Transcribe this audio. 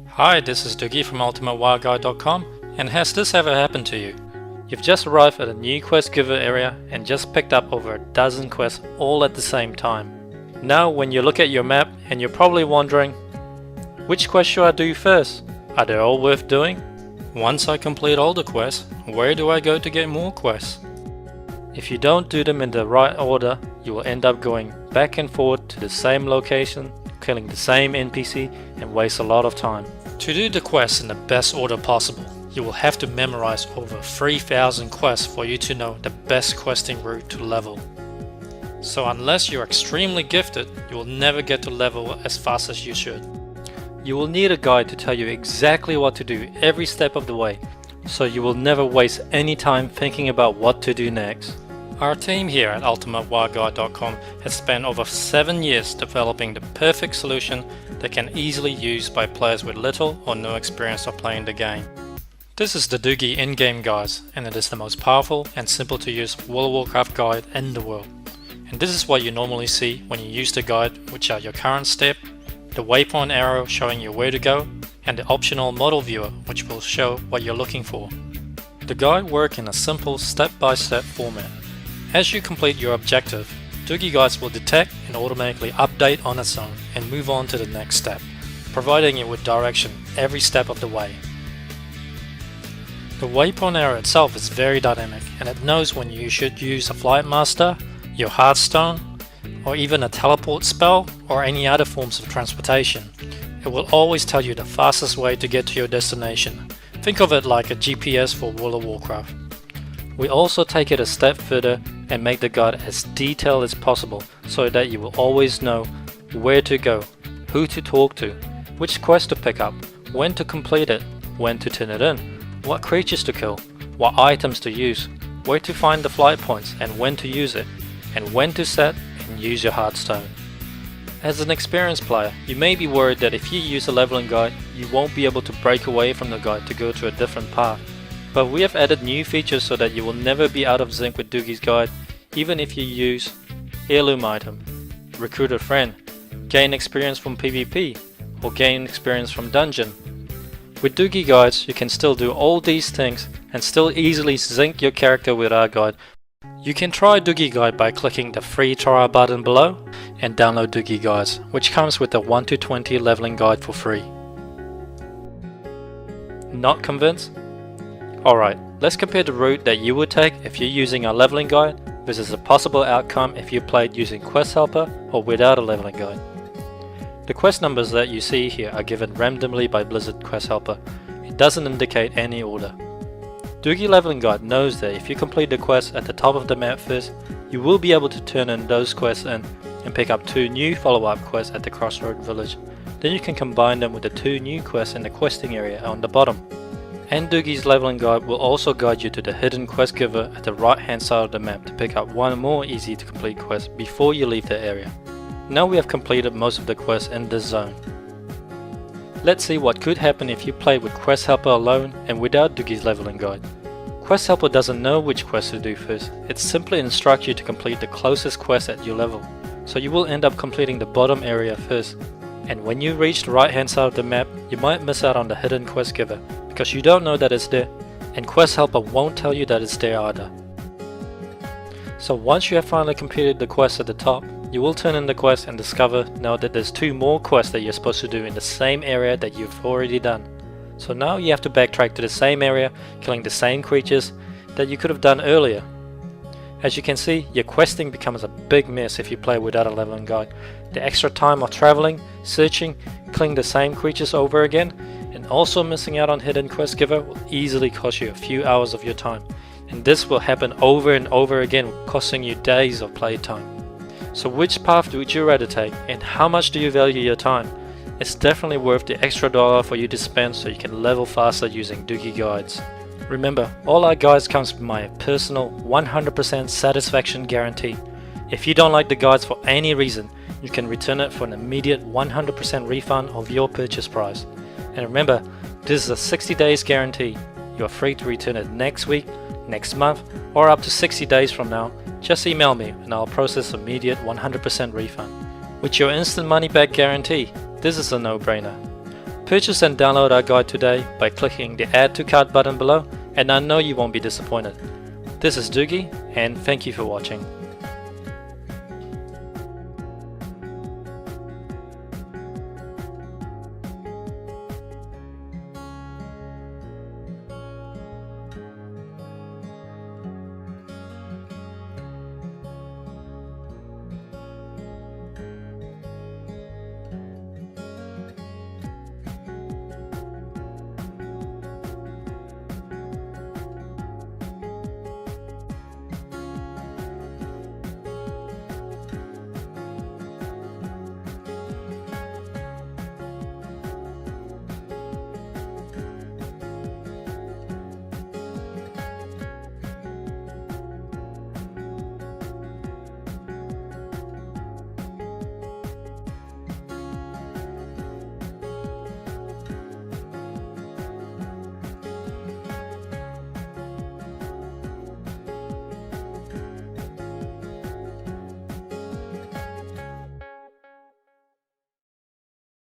Hi, this is DUGI from UltimateWireGuide.com, and has this ever happened to you? You've just arrived at a new quest giver area and just picked up over a dozen quests all at the same time. Now when you look at your map and you're probably wondering, which quest should I do first? Are they all worth doing? Once I complete all the quests, where do I go to get more quests? If you don't do them in the right order, you will end up going back and forth to the same location, killing the same NPC, and waste a lot of time. To do the quests in the best order possible, you will have to memorize over 3,000 quests for you to know the best questing route to level. So unless you're extremely gifted, you will never get to level as fast as you should. You will need a guide to tell you exactly what to do every step of the way, so you will never waste any time thinking about what to do next. Our team here at UltimateWireGuide.com has spent over 7 years developing the perfect solution that can easily use by players with little or no experience of playing the game. This is the DUGI in-game guides, and it is the most powerful and simple to use World of Warcraft guide in the world. And this is what you normally see when you use the guide, which are your current step, the waypoint arrow showing you where to go, and the optional model viewer which will show what you're looking for. The guide works in a simple step-by-step format. As you complete your objective, DUGI guides will detect and automatically update on its own and move on to the next step, providing you with direction every step of the way. The waypoint arrow itself is very dynamic, and it knows when you should use a flight master, your heartstone, or even a teleport spell or any other forms of transportation. It will always tell you the fastest way to get to your destination. Think of it like a GPS for World of Warcraft. We also take it a step further and make the guide as detailed as possible so that you will always know where to go, who to talk to, which quest to pick up, when to complete it, when to turn it in, what creatures to kill, what items to use, where to find the flight points and when to use it, and when to set and use your heartstone. As an experienced player, you may be worried that if you use a leveling guide, you won't be able to break away from the guide to go to a different path. But we have added new features so that you will never be out of sync with DUGI's guide, even if you use heirloom item, recruit a friend, gain experience from PvP, or gain experience from dungeon. With DUGI guides, you can still do all these things and still easily sync your character with our guide. You can try DUGI guide by clicking the free trial button below and download DUGI guides, which comes with a 1 to 20 leveling guide for free. Not convinced? Alright, let's compare the route that you would take if you're using our leveling guide versus a possible outcome if you played using Quest Helper or without a leveling guide. The quest numbers that you see here are given randomly by Blizzard Quest Helper. It doesn't indicate any order. DUGI Leveling Guide knows that if you complete the quest at the top of the map first, you will be able to turn in those quests in and pick up 2 new follow-up quests at the Crossroad Village. Then you can combine them with the 2 new quests in the questing area on the bottom. And DUGI's Leveling Guide will also guide you to the hidden quest giver at the right hand side of the map to pick up one more easy to complete quest before you leave the area. Now we have completed most of the quests in this zone. Let's see what could happen if you play with Quest Helper alone and without DUGI's Leveling Guide. Quest Helper doesn't know which quest to do first, it simply instructs you to complete the closest quest at your level, so you will end up completing the bottom area first. And when you reach the right hand side of the map, you might miss out on the hidden quest giver, because you don't know that it's there, and Quest Helper won't tell you that it's there either. So once you have finally completed the quest at the top, you will turn in the quest and discover now that there's 2 more quests that you're supposed to do in the same area that you've already done. So now you have to backtrack to the same area, killing the same creatures that you could have done earlier. As you can see, your questing becomes a big mess if you play without a leveling guide. The extra time of traveling, searching, killing the same creatures over again, and also missing out on hidden quest giver will easily cost you a few hours of your time. And this will happen over and over again, costing you days of playtime. So which path would you rather take, and how much do you value your time? It's definitely worth the extra dollar for you to spend so you can level faster using DUGI guides. Remember, all our guides comes with my personal 100% satisfaction guarantee. If you don't like the guides for any reason, you can return it for an immediate 100% refund of your purchase price. And remember, this is a 60 days guarantee. You are free to return it next week, next month, or up to 60 days from now. Just email me and I'll process immediate 100% refund. With your instant money back guarantee, this is a no-brainer. Purchase and download our guide today by clicking the Add to Cart button below, and I know you won't be disappointed. This is DUGI, and thank you for watching.